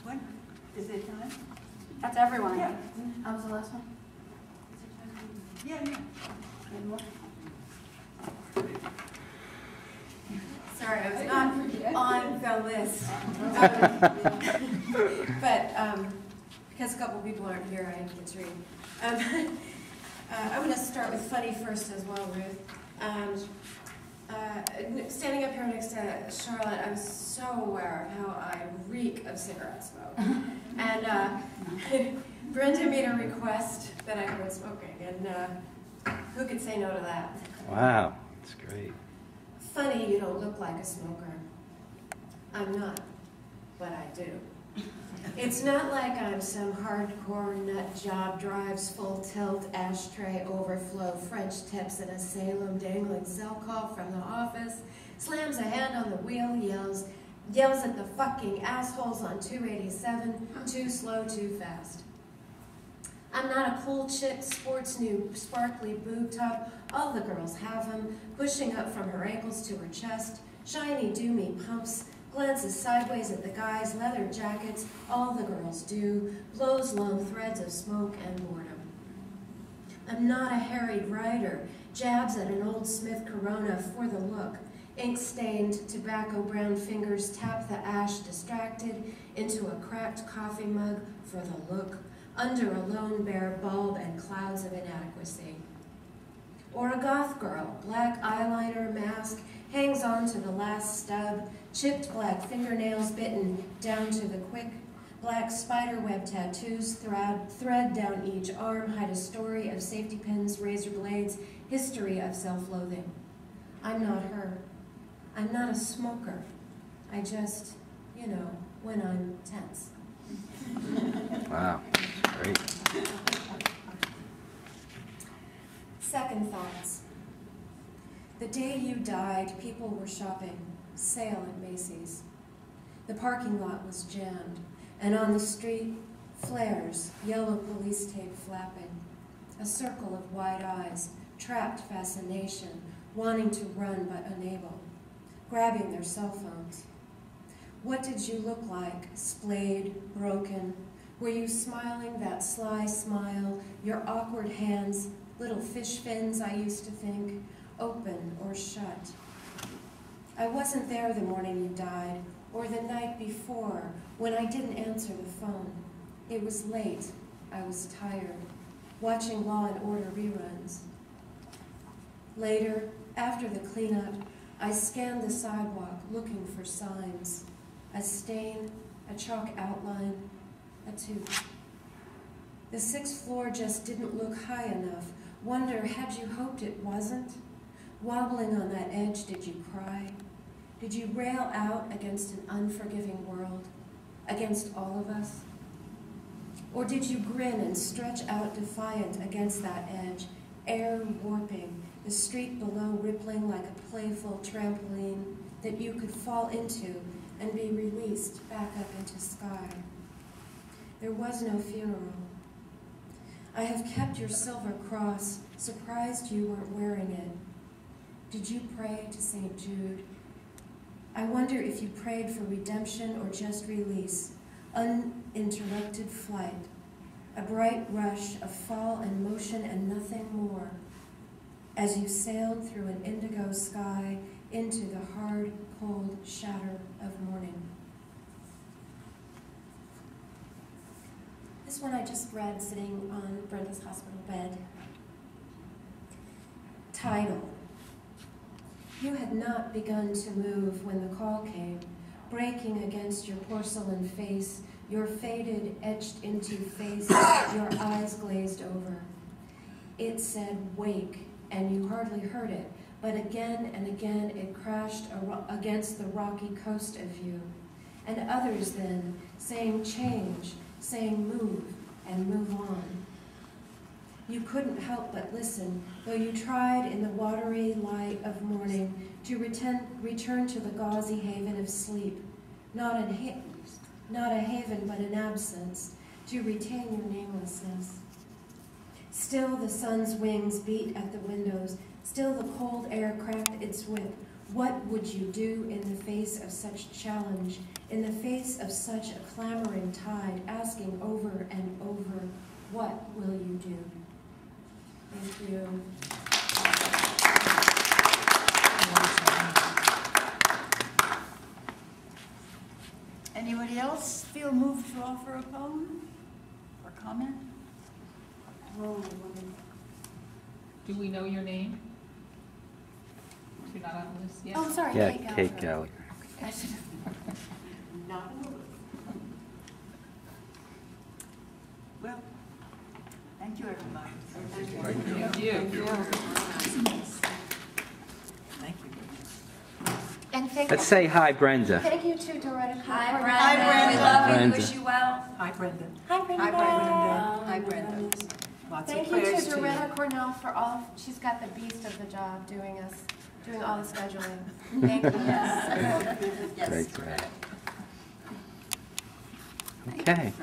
What? Is it time? That's everyone. Yeah. That was the last one? Yeah, yeah. Any more? Sorry, I was not on the list. But because a couple people aren't here, I didn't get to read. I'm going to start with funny first as well, Ruth. Standing up here next to Charlotte, I'm so aware of how I reek of cigarette smoke. And Brenda made a request that I quit smoking, and who could say no to that? Wow, that's great. Funny you don't look like a smoker. I'm not, but I do. It's not like I'm some hardcore nut job, drives full tilt, ashtray overflow, French tips in a Salem dangling cell call from the office, slams a hand on the wheel, yells at the fucking assholes on 287, too slow, too fast. I'm not a cool chick, sports new, sparkly boob top, all the girls have them, pushing up from her ankles to her chest, shiny, doomy pumps, glances sideways at the guys, leather jackets, all the girls do, blows long threads of smoke and boredom. I'm not a harried rider, jabs at an old Smith Corona for the look, ink-stained, tobacco-brown fingers tap the ash distracted into a cracked coffee mug for the look, under a lone bare bulb and clouds of inadequacy. Or a goth girl, black eyeliner, mask, hangs on to the last stub, chipped black fingernails bitten down to the quick, black spiderweb tattoos thread down each arm, hide a story of safety pins, razor blades, history of self-loathing. I'm not her. I'm not a smoker. I just, you know, when I'm tense. Wow, that's great. Second thoughts. The day you died, people were shopping, sale at Macy's. The parking lot was jammed, and on the street, flares, yellow police tape flapping. A circle of wide eyes, trapped fascination, wanting to run but unable, grabbing their cell phones. What did you look like, splayed, broken? Were you smiling that sly smile, your awkward hands, little fish fins, I used to think, open or shut? I wasn't there the morning you died, or the night before, when I didn't answer the phone. It was late, I was tired, watching Law and Order reruns. Later, after the cleanup, I scanned the sidewalk looking for signs. A stain, a chalk outline, a tooth. The 6th floor just didn't look high enough. Wonder, had you hoped it wasn't? Wobbling on that edge, did you cry? Did you rail out against an unforgiving world? Against all of us? Or did you grin and stretch out defiant against that edge, air warping, the street below rippling like a playful trampoline that you could fall into and be released back up into sky? There was no funeral. I have kept your silver cross, surprised you weren't wearing it. Did you pray to St. Jude? I wonder if you prayed for redemption or just release, uninterrupted flight, a bright rush of fall and motion and nothing more, as you sailed through an indigo sky into the hard, cold shatter of morning. This one I just read sitting on Brenda's hospital bed. Title. You had not begun to move when the call came, breaking against your porcelain face, your faded, etched into face, your eyes glazed over. It said, wake, and you hardly heard it, but again and again it crashed against the rocky coast of you. And others then, saying change, saying move, and move on. You couldn't help but listen, though you tried in the watery light of morning to return to the gauzy haven of sleep, not a haven but an absence, to retain your namelessness. Still the sun's wings beat at the windows, still the cold air cracked its whip, What would you do in the face of such challenge, in the face of such a clamoring tide, asking over and over, what will you do? Thank you. Anybody else feel moved to offer a poem or comment? Do we know your name? You're not on the list yet? Oh, sorry, Yeah, Kate Kate Gallagher. Gallagher. Not on the list. Well, thank you, everybody. Thank you. Thank you. And thank Let's say hi, Brenda. Thank you to Doretta Hi, Cornell. Brenda. We love you. Brenda. Wish you well. Hi, Brenda. Hi, Brenda. Hi, Brenda. Hi, Brenda. Lots Thank of you to prayers Doretta Cornell for all, she's got the beast of the job doing all the scheduling. Thank you. Yes. Great, great. Okay.